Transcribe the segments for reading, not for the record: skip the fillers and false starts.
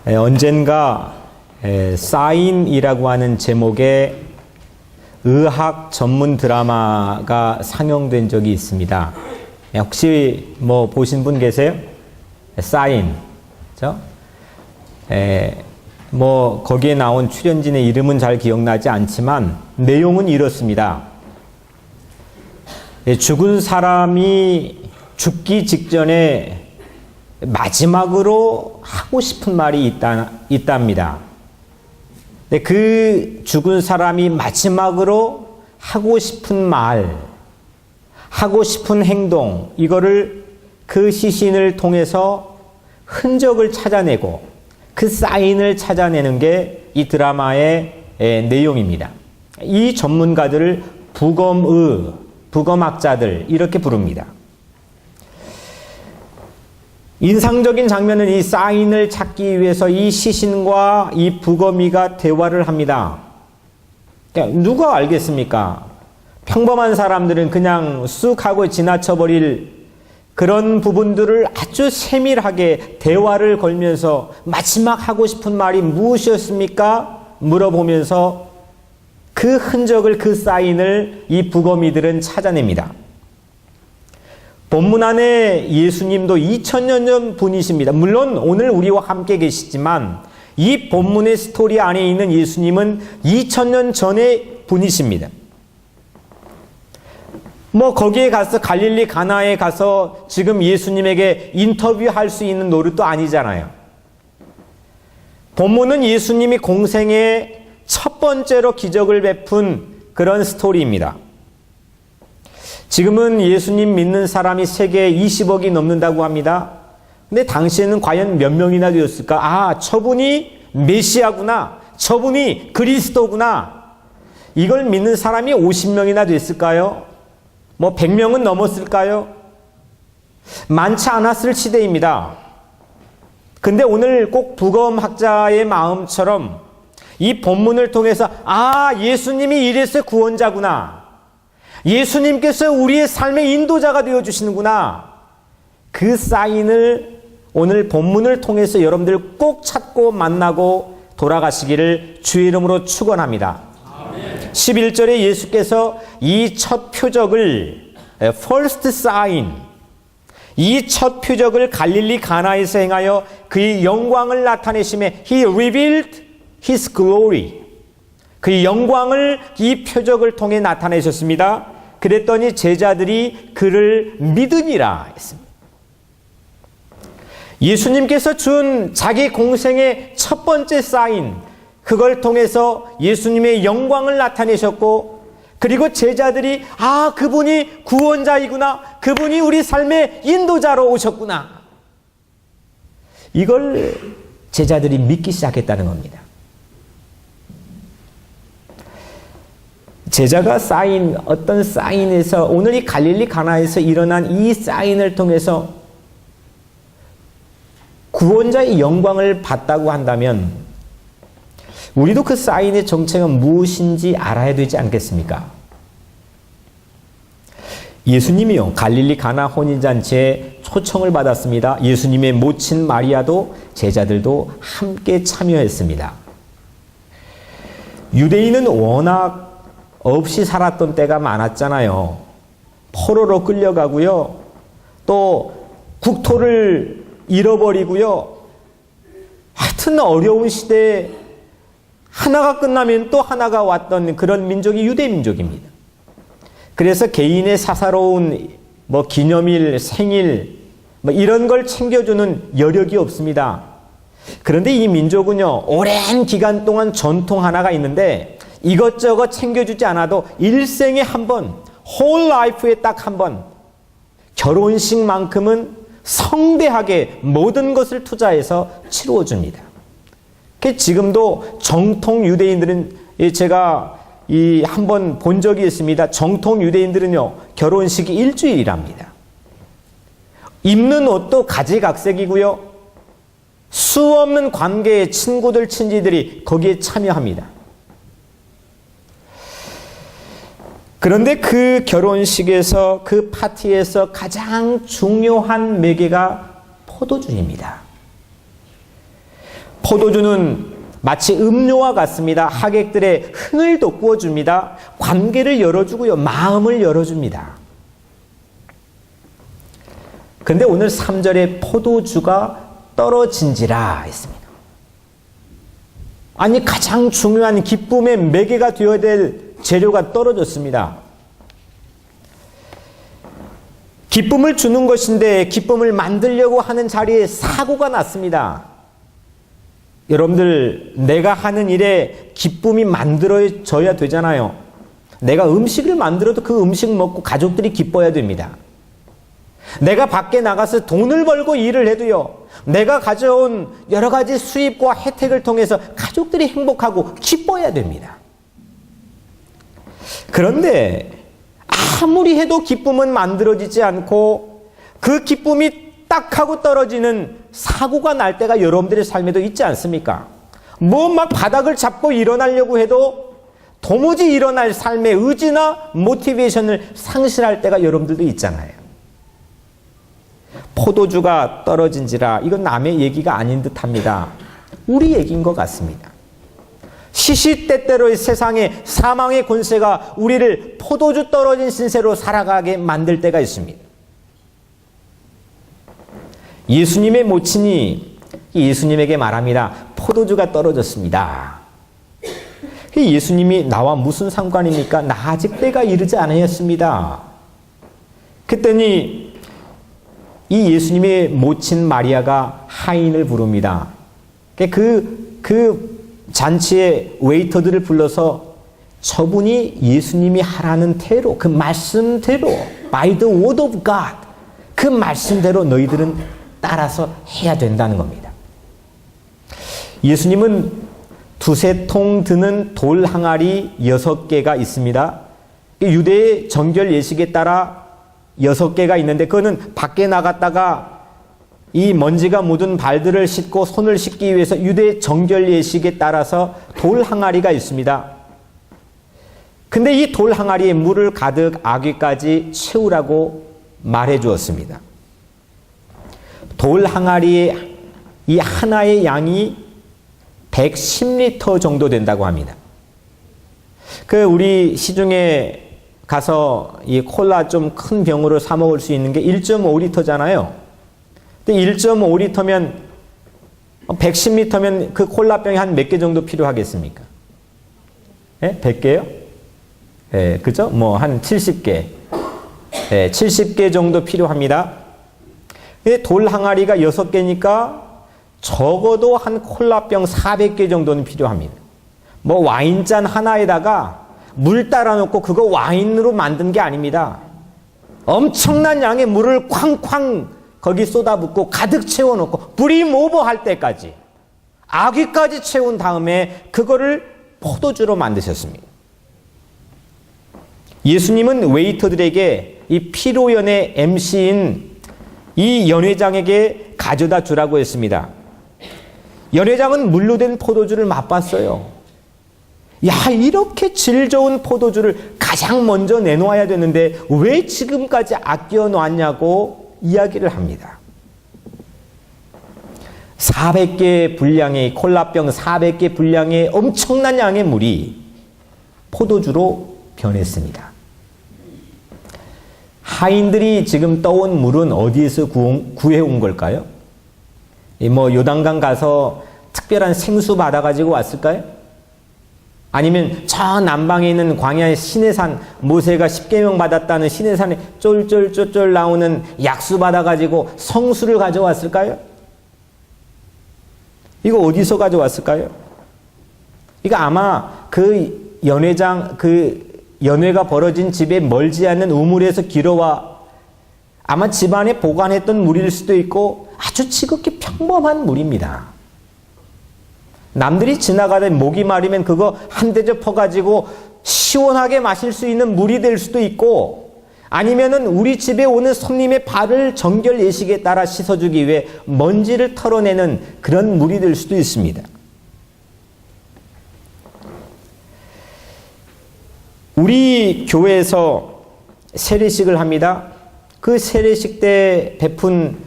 언젠가 사인이라고 하는 제목의 의학 전문 드라마가 상영된 적이 있습니다. 혹시 뭐 보신 분 계세요? 사인, 그죠? 뭐 거기에 나온 출연진의 이름은 잘 기억나지 않지만 내용은 이렇습니다. 죽은 사람이 죽기 직전에 마지막으로 하고 싶은 말이 있답니다. 그 죽은 사람이 마지막으로 하고 싶은 말, 하고 싶은 행동, 이거를 그 시신을 통해서 흔적을 찾아내고 그 사인을 찾아내는 게 이 드라마의 내용입니다. 이 전문가들을 부검학자들 이렇게 부릅니다. 인상적인 장면은 이 사인을 찾기 위해서 이 시신과 이 부검이가 대화를 합니다. 누가 알겠습니까? 평범한 사람들은 그냥 쑥 하고 지나쳐버릴 그런 부분들을 아주 세밀하게 대화를 걸면서 마지막 하고 싶은 말이 무엇이었습니까? 물어보면서 그 흔적을, 그 사인을 이 부검이들은 찾아냅니다. 본문 안에 예수님도 2000년 전 분이십니다. 물론 오늘 우리와 함께 계시지만 이 본문의 스토리 안에 있는 예수님은 2000년 전의 분이십니다. 뭐 거기에 가서 갈릴리 가나에 가서 지금 예수님에게 인터뷰할 수 있는 노릇도 아니잖아요. 본문은 예수님이 공생의 첫 번째로 기적을 베푼 그런 스토리입니다. 지금은 예수님 믿는 사람이 세계에 20억이 넘는다고 합니다. 근데 당시에는 과연 몇 명이나 되었을까? 아, 저분이 메시아구나. 저분이 그리스도구나. 이걸 믿는 사람이 50명이나 됐을까요? 뭐 100명은 넘었을까요? 많지 않았을 시대입니다. 근데 오늘 꼭 부검학자의 마음처럼 이 본문을 통해서 예수님이 이래서 구원자구나. 예수님께서 우리의 삶의 인도자가 되어주시는구나. 그 사인을 오늘 본문을 통해서 여러분들 꼭 찾고 만나고 돌아가시기를 주의 이름으로 축원합니다. 11절에 예수께서 이 첫 표적을 first sign, 이 첫 표적을 갈릴리 가나에서 행하여 그의 영광을 나타내심에 he revealed his glory, 그의 영광을 이 표적을 통해 나타내셨습니다. 그랬더니 제자들이 그를 믿으니라 했습니다. 예수님께서 준 자기 공생의 첫 번째 사인, 그걸 통해서 예수님의 영광을 나타내셨고, 그리고 제자들이 그분이 구원자이구나, 그분이 우리 삶의 인도자로 오셨구나, 이걸 제자들이 믿기 시작했다는 겁니다. 제자가 어떤 사인에서, 오늘 이 갈릴리 가나에서 일어난 이 사인을 통해서 구원자의 영광을 받다고 한다면 우리도 그 사인의 정체가 무엇인지 알아야 되지 않겠습니까? 예수님이요, 갈릴리 가나 혼인잔치에 초청을 받았습니다. 예수님의 모친 마리아도 제자들도 함께 참여했습니다. 유대인은 워낙 없이 살았던 때가 많았잖아요. 포로로 끌려가고요, 또 국토를 잃어버리고요. 하여튼 어려운 시대에 하나가 끝나면 또 하나가 왔던 그런 민족이 유대 민족입니다. 그래서 개인의 사사로운 기념일, 생일 이런 걸 챙겨주는 여력이 없습니다. 그런데 이 민족은요, 오랜 기간 동안 전통 하나가 있는데 이것저것 챙겨주지 않아도 일생에 한 번, whole life에 딱 한 번, 결혼식만큼은 성대하게 모든 것을 투자해서 치루어줍니다. 지금도 정통 유대인들은, 제가 한번 본 적이 있습니다. 정통 유대인들은요, 결혼식이 일주일이랍니다. 입는 옷도 가지각색이고요, 수없는 관계의 친구들, 친지들이 거기에 참여합니다. 그런데 그 결혼식에서, 그 파티에서 가장 중요한 매개가 포도주입니다. 포도주는 마치 음료와 같습니다. 하객들의 흥을 돋구어 줍니다. 관계를 열어주고요. 마음을 열어줍니다. 근데 오늘 3절에 포도주가 떨어진지라 했습니다. 아니, 가장 중요한 기쁨의 매개가 되어야 될 재료가 떨어졌습니다. 기쁨을 주는 것인데 기쁨을 만들려고 하는 자리에 사고가 났습니다. 여러분들, 내가 하는 일에 기쁨이 만들어져야 되잖아요. 내가 음식을 만들어도 그 음식 먹고 가족들이 기뻐야 됩니다. 내가 밖에 나가서 돈을 벌고 일을 해도요, 내가 가져온 여러 가지 수입과 혜택을 통해서 가족들이 행복하고 기뻐야 됩니다. 그런데 아무리 해도 기쁨은 만들어지지 않고 그 기쁨이 딱 하고 떨어지는 사고가 날 때가 여러분들의 삶에도 있지 않습니까? 뭐 막 바닥을 잡고 일어나려고 해도 도무지 일어날 삶의 의지나 모티베이션을 상실할 때가 여러분들도 있잖아요. 포도주가 떨어진지라, 이건 남의 얘기가 아닌 듯합니다. 우리 얘기인 것 같습니다. 시시때때로의 세상의 사망의 권세가 우리를 포도주 떨어진 신세로 살아가게 만들 때가 있습니다. 예수님의 모친이 예수님에게 말합니다. 포도주가 떨어졌습니다. 예수님이 나와 무슨 상관입니까? 나 아직 때가 이르지 않았습니다. 그랬더니 이 예수님의 모친 마리아가 하인을 부릅니다. 그 잔치의 웨이터들을 불러서 저분이 예수님이 하라는 대로, 그 말씀대로, by the word of God, 그 말씀대로 너희들은 따라서 해야 된다는 겁니다. 예수님은 두세 통 드는 돌 항아리 6개가 있습니다. 유대의 정결 예식에 따라 6개가 있는데, 그거는 밖에 나갔다가 이 먼지가 묻은 발들을 씻고 손을 씻기 위해서 유대 정결 예식에 따라서 돌 항아리가 있습니다. 근데 이 돌 항아리에 물을 가득 아귀까지 채우라고 말해 주었습니다. 돌 항아리의 이 하나의 양이 110리터 정도 된다고 합니다. 우리 시중에 가서 이 콜라 좀 큰 병으로 사 먹을 수 있는 게 1.5리터잖아요. 근데 1.5리터면 110리터면 그 콜라병이 한 몇 개 정도 필요하겠습니까? 예? 100개요? 예, 그죠? 뭐 한 70개. 예, 70개 정도 필요합니다. 돌 항아리가 6개니까 적어도 한 콜라병 400개 정도는 필요합니다. 뭐 와인잔 하나에다가 물 따라 놓고 그거 와인으로 만든 게 아닙니다. 엄청난 양의 물을 쾅쾅 거기 쏟아붓고 가득 채워놓고 브림 오버 할 때까지 아귀까지 채운 다음에 그거를 포도주로 만드셨습니다. 예수님은 웨이터들에게 이 피로연의 MC인 이 연회장에게 가져다 주라고 했습니다. 연회장은 물로 된 포도주를 맛봤어요. 야, 이렇게 질 좋은 포도주를 가장 먼저 내놓아야 되는데 왜 지금까지 아껴 놨냐고 이야기를 합니다. 400개 분량의 콜라병 400개 분량의 엄청난 양의 물이 포도주로 변했습니다. 하인들이 지금 떠온 물은 어디에서 구해온 걸까요? 뭐 요단강 가서 특별한 생수 받아가지고 왔을까요? 아니면 저 남방에 있는 광야의 시내산, 모세가 십계명 받았다는 시내산에 쫄쫄쫄쫄 나오는 약수 받아가지고 성수를 가져왔을까요? 이거 어디서 가져왔을까요? 이거 아마 그 연회가 벌어진 집에 멀지 않는 우물에서 길어와 아마 집안에 보관했던 물일 수도 있고 아주 지극히 평범한 물입니다. 남들이 지나가다 목이 마르면 그거 한 대접 퍼가지고 시원하게 마실 수 있는 물이 될 수도 있고, 아니면은 우리 집에 오는 손님의 발을 정결 예식에 따라 씻어주기 위해 먼지를 털어내는 그런 물이 될 수도 있습니다. 우리 교회에서 세례식을 합니다. 그 세례식 때 베푼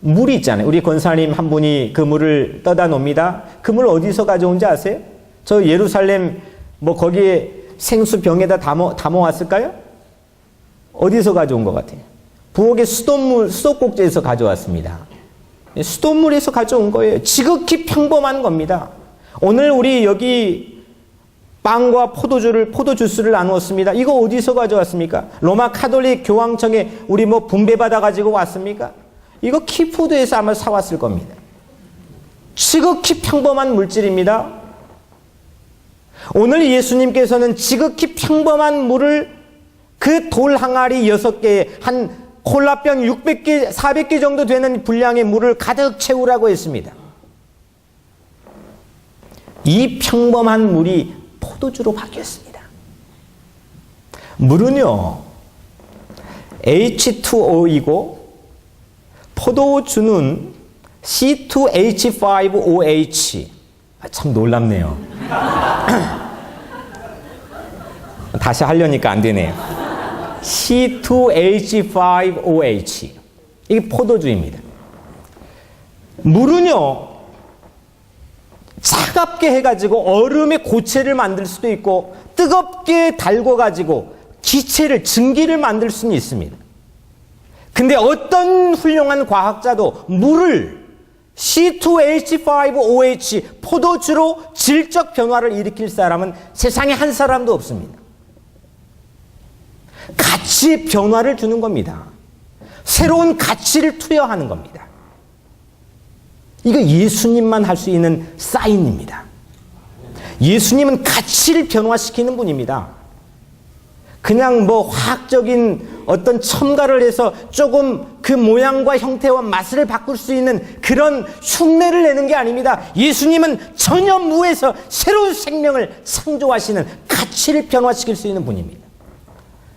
물이 있잖아요. 우리 권사님 한 분이 그 물을 떠다 놉니다. 그 물 어디서 가져온지 아세요? 저 예루살렘 뭐 거기에 생수병에다 담아왔을까요? 어디서 가져온 것 같아요? 부엌의 수도꼭지에서 가져왔습니다. 수돗물에서 가져온 거예요. 지극히 평범한 겁니다. 오늘 우리 여기 빵과 포도주스를 나누었습니다. 이거 어디서 가져왔습니까? 로마 카톨릭 교황청에 우리 뭐 분배받아 가지고 왔습니까? 이거 키푸드에서 아마 사왔을 겁니다. 지극히 평범한 물질입니다. 오늘 예수님께서는 지극히 평범한 물을 그 돌 항아리 6개에 한 콜라병 600개, 400개 정도 되는 분량의 물을 가득 채우라고 했습니다. 이 평범한 물이 포도주로 바뀌었습니다. 물은요, H2O이고 포도주는 C2H5OH. 참 놀랍네요. 다시 하려니까 안 되네요. C2H5OH. 이게 포도주입니다. 물은요, 차갑게 해가지고 얼음의 고체를 만들 수도 있고 뜨겁게 달궈가지고 증기를 만들 수는 있습니다. 근데 어떤 훌륭한 과학자도 물을 C2H5OH 포도주로 질적 변화를 일으킬 사람은 세상에 한 사람도 없습니다. 가치 변화를 주는 겁니다. 새로운 가치를 투여하는 겁니다. 이거 예수님만 할 수 있는 사인입니다. 예수님은 가치를 변화시키는 분입니다. 그냥 뭐 화학적인 어떤 첨가를 해서 조금 그 모양과 형태와 맛을 바꿀 수 있는 그런 흉내를 내는 게 아닙니다. 예수님은 전혀 무에서 새로운 생명을 창조하시는 가치를 변화시킬 수 있는 분입니다.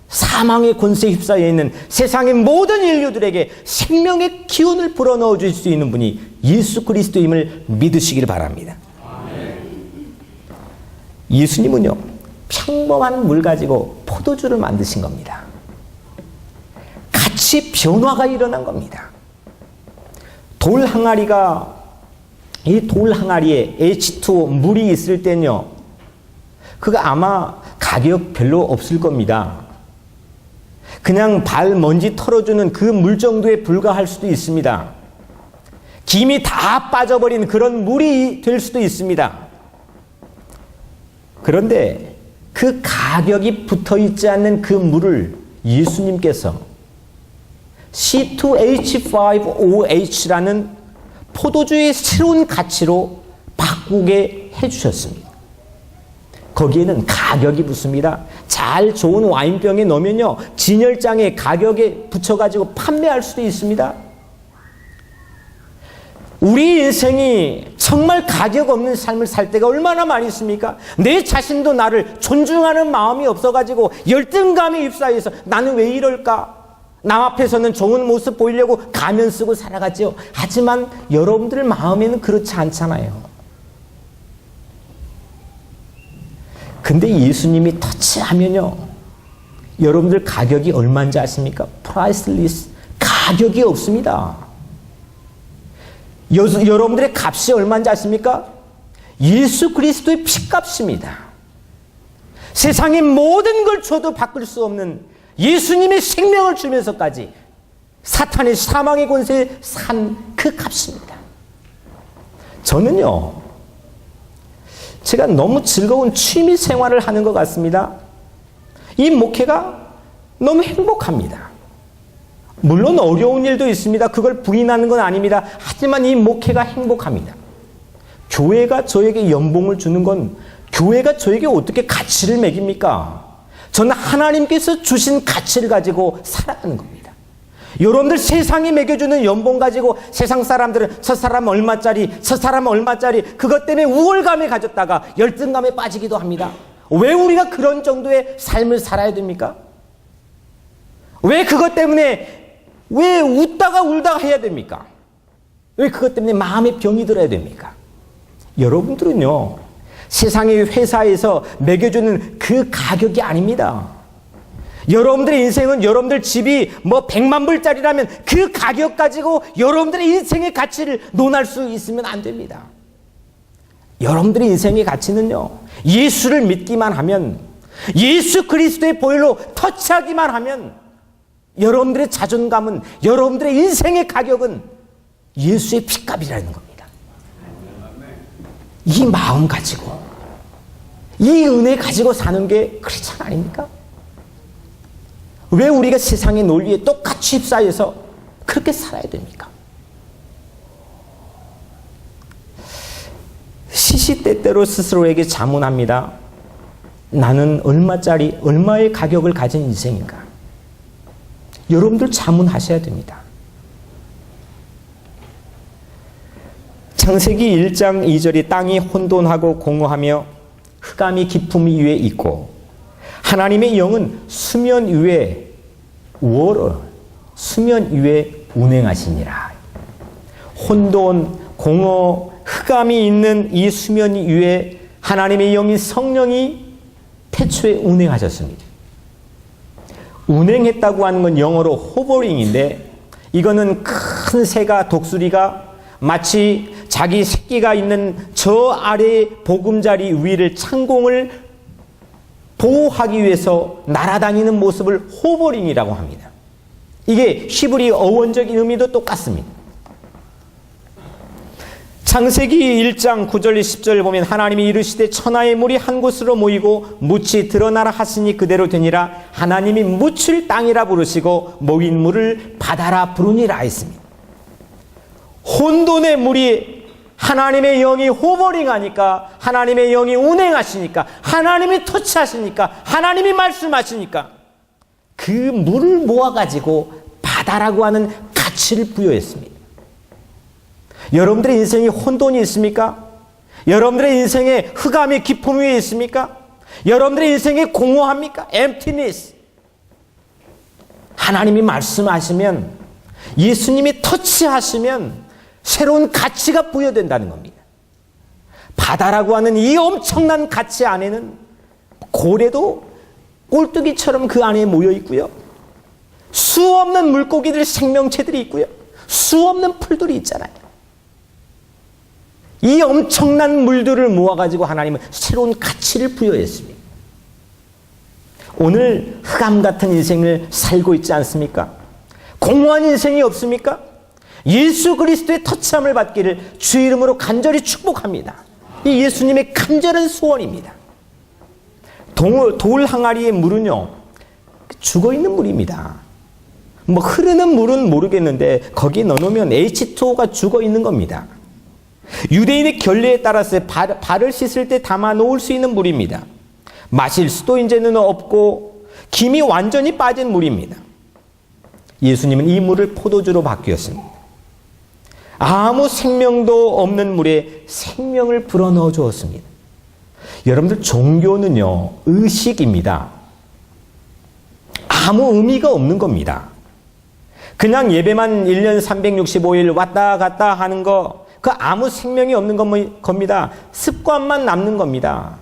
사망의 권세에 휩싸여 있는 세상의 모든 인류들에게 생명의 기운을 불어넣어 줄 수 있는 분이 예수 그리스도임을 믿으시기를 바랍니다. 예수님은요, 평범한 물 가지고 포도주를 만드신 겁니다. 가치 변화가 일어난 겁니다. 돌 항아리에 H2O 물이 있을 땐요, 그거 아마 가격 별로 없을 겁니다. 그냥 발 먼지 털어주는 그 물 정도에 불과할 수도 있습니다. 김이 다 빠져버린 그런 물이 될 수도 있습니다. 그런데 그 가격이 붙어있지 않는 그 물을 예수님께서 C2H5OH라는 포도주의 새로운 가치로 바꾸게 해주셨습니다. 거기에는 가격이 붙습니다. 잘 좋은 와인병에 넣으면요, 진열장에 가격에 붙여가지고 판매할 수도 있습니다. 우리 인생이 정말 가격 없는 삶을 살 때가 얼마나 많이 있습니까? 내 자신도 나를 존중하는 마음이 없어가지고 열등감에 휩싸여서 나는 왜 이럴까? 남 앞에서는 좋은 모습 보이려고 가면 쓰고 살아가죠. 하지만 여러분들 마음에는 그렇지 않잖아요. 근데 예수님이 터치하면요, 여러분들 가격이 얼마인지 아십니까? priceless. 가격이 없습니다. 여러분들의 값이 얼마인지 아십니까? 예수 그리스도의 피값입니다. 세상의 모든 걸 줘도 바꿀 수 없는 예수님의 생명을 주면서까지 사탄의 사망의 권세에 산 그 값입니다. 저는요, 제가 너무 즐거운 취미 생활을 하는 것 같습니다. 이 목회가 너무 행복합니다. 물론 어려운 일도 있습니다. 그걸 부인하는 건 아닙니다. 하지만 이 목회가 행복합니다. 교회가 저에게 연봉을 주는 건 교회가 저에게 어떻게 가치를 매깁니까? 저는 하나님께서 주신 가치를 가지고 살아가는 겁니다. 여러분들 세상이 매겨주는 연봉 가지고 세상 사람들은 저 사람 얼마짜리, 저 사람 얼마짜리, 그것 때문에 우월감에 가졌다가 열등감에 빠지기도 합니다. 왜 우리가 그런 정도의 삶을 살아야 됩니까? 왜 그것 때문에 왜 웃다가 울다가 해야 됩니까? 왜 그것 때문에 마음에 병이 들어야 됩니까? 여러분들은요, 세상의 회사에서 매겨주는 그 가격이 아닙니다. 여러분들의 인생은 여러분들 집이 뭐 100만 불짜리라면 그 가격 가지고 여러분들의 인생의 가치를 논할 수 있으면 안 됩니다. 여러분들의 인생의 가치는요, 예수를 믿기만 하면, 예수 그리스도의 보혈로 터치하기만 하면 여러분들의 자존감은, 여러분들의 인생의 가격은 예수의 핏값이라는 겁니다. 이 마음 가지고, 이 은혜 가지고 사는 게 크리스찬 아닙니까? 왜 우리가 세상의 논리에 똑같이 휩싸여서 그렇게 살아야 됩니까? 시시때때로 스스로에게 자문합니다. 나는 얼마의 가격을 가진 인생인가? 여러분들 자문하셔야 됩니다. 창세기 1장 2절이 땅이 혼돈하고 공허하며 흑암이 깊음 위에 있고 하나님의 영은 수면 위에 운행하시니라. 혼돈, 공허, 흑암이 있는 이 수면 위에 하나님의 영인 성령이 태초에 운행하셨습니다. 운행했다고 하는 건 영어로 호버링인데, 이거는 큰 새가, 독수리가 마치 자기 새끼가 있는 저 아래의 보금자리 위를 창공을 보호하기 위해서 날아다니는 모습을 호버링이라고 합니다. 이게 히브리 어원적인 의미도 똑같습니다. 창세기 1장 9절 10절 보면 하나님이 이르시되 천하의 물이 한 곳으로 모이고 묻이 드러나라 하시니 그대로 되니라. 하나님이 묻을 땅이라 부르시고 모인 물을 바다라 부르니라 했습니다. 혼돈의 물이 하나님의 영이 호버링하니까, 하나님의 영이 운행하시니까, 하나님이 터치하시니까, 하나님이 말씀하시니까 그 물을 모아가지고 바다라고 하는 가치를 부여했습니다. 여러분들의 인생에 혼돈이 있습니까? 여러분들의 인생에 흑암이 깊음 위에 있습니까? 여러분들의 인생에 공허합니까? emptiness. 하나님이 말씀하시면, 예수님이 터치하시면 새로운 가치가 부여된다는 겁니다. 바다라고 하는 이 엄청난 가치 안에는 고래도 꼴뚜기처럼 그 안에 모여 있고요, 수없는 물고기들, 생명체들이 있고요, 수없는 풀들이 있잖아요. 이 엄청난 물들을 모아가지고 하나님은 새로운 가치를 부여했습니다. 오늘 흑암 같은 인생을 살고 있지 않습니까? 공허한 인생이 없습니까? 예수 그리스도의 터치함을 받기를 주 이름으로 간절히 축복합니다. 이 예수님의 간절한 소원입니다. 돌 항아리의 물은요, 죽어있는 물입니다. 뭐 흐르는 물은 모르겠는데 거기에 넣어놓으면 H2O가 죽어있는 겁니다. 유대인의 결례에 따라서 발을 씻을 때 담아 놓을 수 있는 물입니다. 마실 수도 이제는 없고 김이 완전히 빠진 물입니다. 예수님은 이 물을 포도주로 바뀌었습니다. 아무 생명도 없는 물에 생명을 불어넣어 주었습니다. 여러분들, 종교는요, 의식입니다. 아무 의미가 없는 겁니다. 그냥 예배만 1년 365일 왔다 갔다 하는 거, 그 아무 생명이 없는 겁니다. 습관만 남는 겁니다.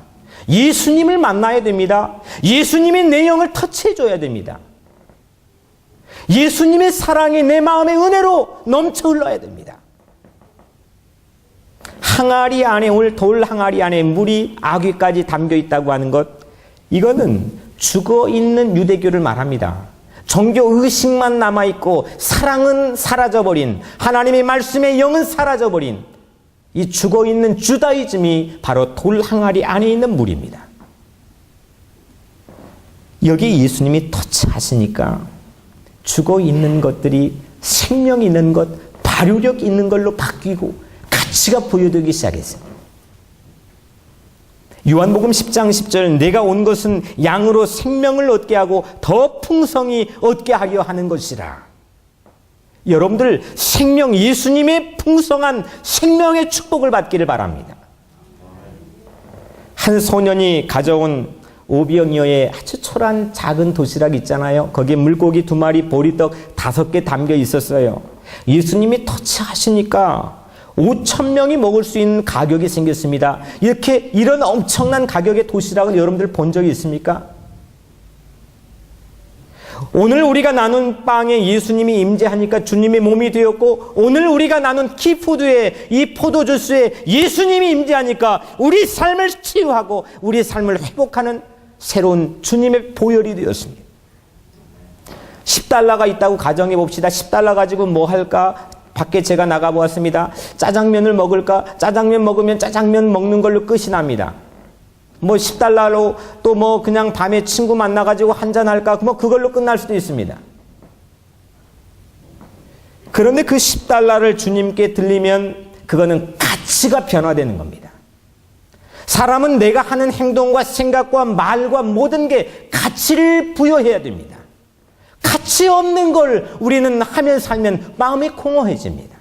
예수님을 만나야 됩니다. 예수님이 내 영을 터치해 줘야 됩니다. 예수님의 사랑이 내 마음의 은혜로 넘쳐 흘러야 됩니다. 항아리 안에, 오늘 돌 항아리 안에 물이 아귀까지 담겨 있다고 하는 것, 이거는 죽어있는 유대교를 말합니다. 종교 의식만 남아있고 사랑은 사라져버린, 하나님의 말씀의 영은 사라져버린 이 죽어있는 주다이즘이 바로 돌 항아리 안에 있는 물입니다. 여기 예수님이 터치하시니까 죽어있는 것들이 생명 있는 것, 발효력 있는 걸로 바뀌고 가치가 부여되기 시작했습니다. 요한복음 10장 10절, 내가 온 것은 양으로 생명을 얻게 하고 더 풍성히 얻게 하려 하는 것이라. 여러분들, 생명, 예수님의 풍성한 생명의 축복을 받기를 바랍니다. 한 소년이 가져온 오병이어의 아주 초라한 작은 도시락 있잖아요. 거기에 물고기 2마리, 보리떡 5개 담겨 있었어요. 예수님이 터치하시니까 5,000명이 먹을 수 있는 가격이 생겼습니다. 이런 엄청난 가격의 도시락을 여러분들 본 적이 있습니까? 오늘 우리가 나눈 빵에 예수님이 임재하니까 주님의 몸이 되었고, 오늘 우리가 나눈 키푸드에 이 포도주스에 예수님이 임재하니까 우리 삶을 치유하고 우리 삶을 회복하는 새로운 주님의 보혈이 되었습니다. 10달러가 있다고 가정해 봅시다. 10달러 가지고 뭐 할까? 밖에 제가 나가보았습니다. 짜장면을 먹을까? 짜장면 먹으면 짜장면 먹는 걸로 끝이 납니다. 뭐 10달러로 또 뭐 그냥 밤에 친구 만나가지고 한잔할까? 뭐 그걸로 끝날 수도 있습니다. 그런데 그 10달러를 주님께 드리면 그거는 가치가 변화되는 겁니다. 사람은 내가 하는 행동과 생각과 말과 모든 게 가치를 부여해야 됩니다. 가치 없는 걸 우리는 하면 살면 마음이 공허해집니다.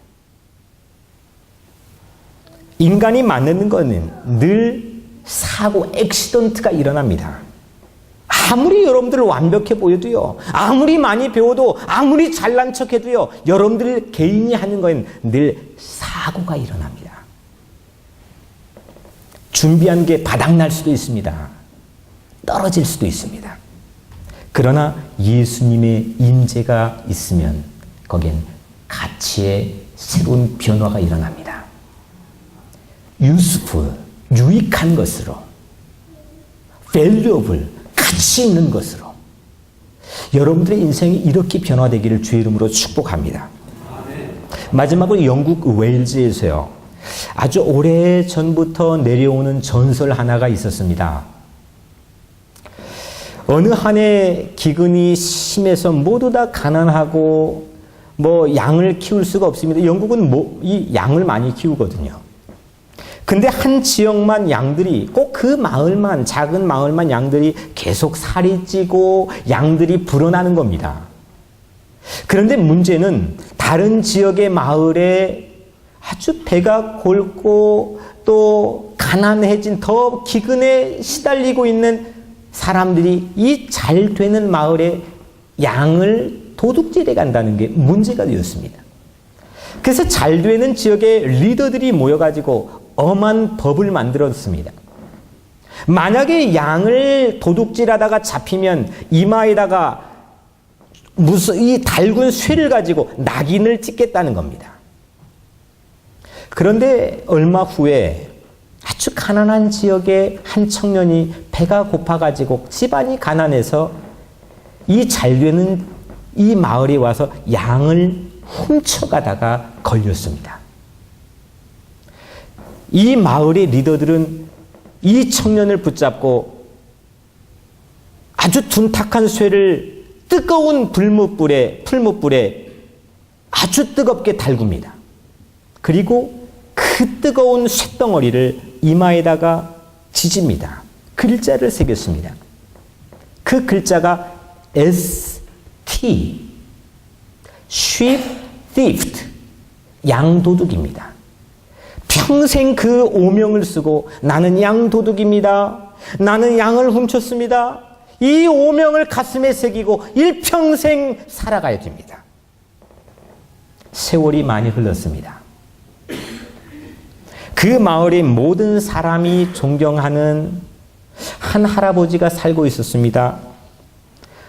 인간이 만드는 거는 늘 사고, 액시던트가 일어납니다. 아무리 여러분들 완벽해 보여도요, 아무리 많이 배워도, 아무리 잘난 척해도요, 여러분들 개인이 하는 건 늘 사고가 일어납니다. 준비한 게 바닥날 수도 있습니다. 떨어질 수도 있습니다. 그러나 예수님의 임재가 있으면 거기엔 가치의 새로운 변화가 일어납니다. useful, 유익한 것으로, valuable, 가치 있는 것으로 여러분들의 인생이 이렇게 변화되기를 주의 이름으로 축복합니다. 마지막으로 영국 웨일즈에서요, 아주 오래전부터 내려오는 전설 하나가 있었습니다. 어느 한 해 기근이 심해서 모두 다 가난하고 뭐 양을 키울 수가 없습니다. 영국은 이 양을 많이 키우거든요. 근데 한 지역만 양들이, 꼭 그 마을만, 작은 마을만 양들이 계속 살이 찌고 양들이 불어나는 겁니다. 그런데 문제는 다른 지역의 마을에 아주 배가 골고 또 가난해진, 더 기근에 시달리고 있는 사람들이 이 잘 되는 마을에 양을 도둑질해 간다는 게 문제가 되었습니다. 그래서 잘 되는 지역의 리더들이 모여가지고 엄한 법을 만들었습니다. 만약에 양을 도둑질하다가 잡히면 이마에다가 이 달군 쇠를 가지고 낙인을 찍겠다는 겁니다. 그런데 얼마 후에 아주 가난한 지역의 한 청년이 배가 고파가지고 집안이 가난해서 이 잘되는 이 마을에 와서 양을 훔쳐가다가 걸렸습니다. 이 마을의 리더들은 이 청년을 붙잡고 아주 둔탁한 쇠를 뜨거운 풀무불에 아주 뜨겁게 달굽니다. 그리고 그 뜨거운 쇳덩어리를 이마에다가 지집니다. 글자를 새겼습니다. 그 글자가 ST, Sheep Thief, 양도둑입니다. 평생 그 오명을 쓰고 나는 양도둑입니다. 나는 양을 훔쳤습니다. 이 오명을 가슴에 새기고 일평생 살아가야 됩니다. 세월이 많이 흘렀습니다. 그 마을의 모든 사람이 존경하는 한 할아버지가 살고 있었습니다.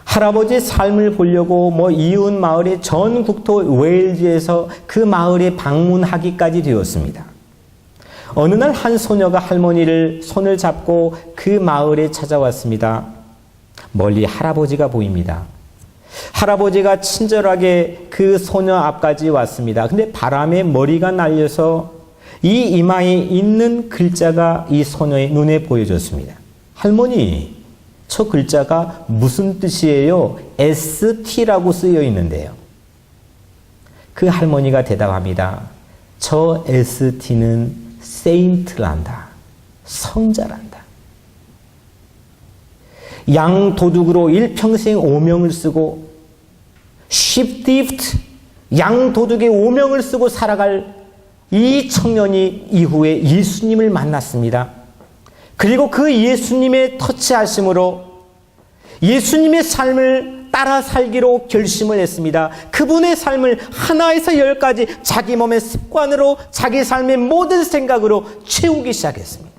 할아버지의 삶을 보려고 이웃 마을의 전 국토 웨일즈에서 그 마을에 방문하기까지 되었습니다. 어느 날 한 소녀가 할머니를 손을 잡고 그 마을에 찾아왔습니다. 멀리 할아버지가 보입니다. 할아버지가 친절하게 그 소녀 앞까지 왔습니다. 근데 바람에 머리가 날려서 이 이마에 있는 글자가 이 소녀의 눈에 보여졌습니다. 할머니, 저 글자가 무슨 뜻이에요? ST라고 쓰여 있는데요. 그 할머니가 대답합니다. 저 ST는 세인트란다. 성자란다. 양 도둑으로 일평생 오명을 쓰고 sheep thief, 양 도둑의 오명을 쓰고 살아갈 이 청년이 이후에 예수님을 만났습니다. 그리고 그 예수님의 터치하심으로 예수님의 삶을 따라 살기로 결심을 했습니다. 그분의 삶을 하나에서 열까지 자기 몸의 습관으로 자기 삶의 모든 생각으로 채우기 시작했습니다.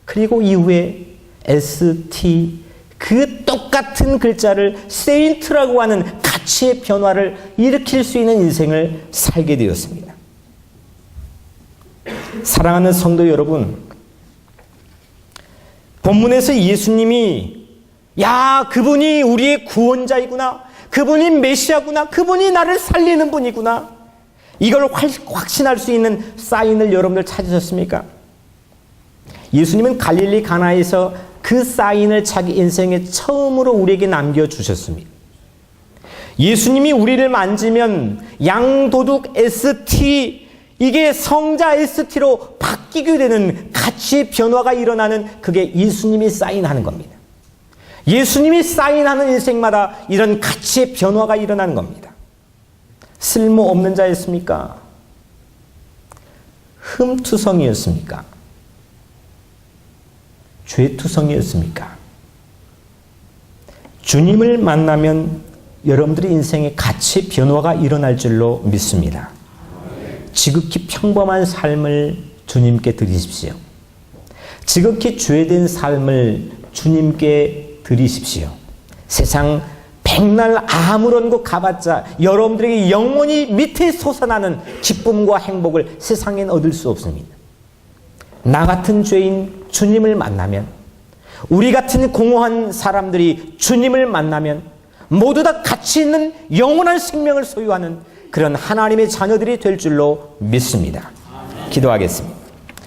그리고 이후에 ST 그 똑같은 글자를 세인트라고 하는 가치의 변화를 일으킬 수 있는 인생을 살게 되었습니다. 사랑하는 성도 여러분, 본문에서 예수님이 그분이 우리의 구원자이구나, 그분이 메시아구나, 그분이 나를 살리는 분이구나, 이걸 확신할 수 있는 사인을 여러분들 찾으셨습니까? 예수님은 갈릴리 가나에서 그 사인을 자기 인생에 처음으로 우리에게 남겨주셨습니다. 예수님이 우리를 만지면 양도둑 ST, 이게 성자 ST로 바뀌게 되는 가치의 변화가 일어나는, 그게 예수님이 사인하는 겁니다. 예수님이 사인하는 인생마다 이런 가치의 변화가 일어나는 겁니다. 쓸모없는 자였습니까? 흠투성이었습니까? 죄투성이었습니까? 주님을 만나면 여러분들의 인생에 가치 변화가 일어날 줄로 믿습니다. 지극히 평범한 삶을 주님께 드리십시오. 지극히 죄된 삶을 주님께 드리십시오. 세상 백날 아무런 곳 가봤자 여러분들에게 영원히 밑에 솟아나는 기쁨과 행복을 세상엔 얻을 수 없습니다. 나 같은 죄인 주님을 만나면, 우리 같은 공허한 사람들이 주님을 만나면 모두 다 가치 있는 영원한 생명을 소유하는 그런 하나님의 자녀들이 될 줄로 믿습니다. 기도하겠습니다.